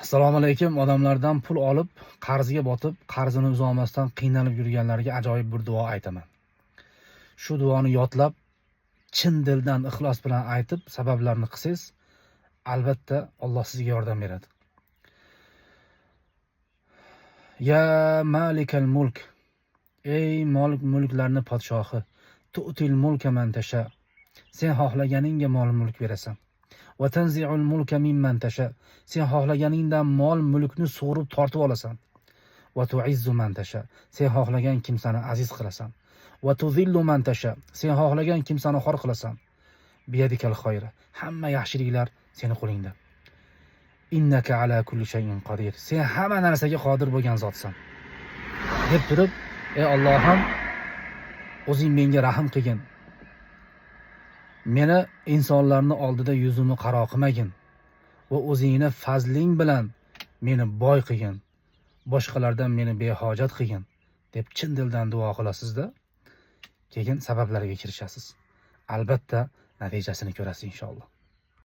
Assalomu alaykum. Odamlardan pul olib, qarzga botib, qarzini uzolmasdan qiynalib yurganlarga ajoyib bir duo aytaman. Shu duoni yodlab, chin dildan ixlos bilan aytib, sabablarni qilsangiz, albatta Alloh sizga yordam beradi. Ya malikal mulk, ey mulklarning podshohi, tu'til mulka man tasha. Sen xohlaganingga mol-mulk berasan. Va tanzi'ul mulka mimman tasha. Sen xohlaganingdan mol-mulkni so'rib tortib olasan. Va tu'izzu man tasha. Sen xohlagan kimsani aziz qilasan. Va tuzillu man tasha. Sen xohlagan kimsani xor qilasan. Biyadikal xoyra. Hamma yaxshiliklar seni qo'lingda. Innaka ala kulli shay'in qodir. Sen hamma narsaga qodir bo'lgan zotsan. Deb turib, ey Allohim, o'zing menga rahim qilgin. Meni insonlarning oldida yuzimni qaro qilmagin va o'zingni fazling bilan meni boy qilgin. Boshqalardan meni behojat qilgin deb chin dildan duo qilasizda, keyin sabablarga kirishasiz. Albatta natijasini ko'rasiz inshaalloh.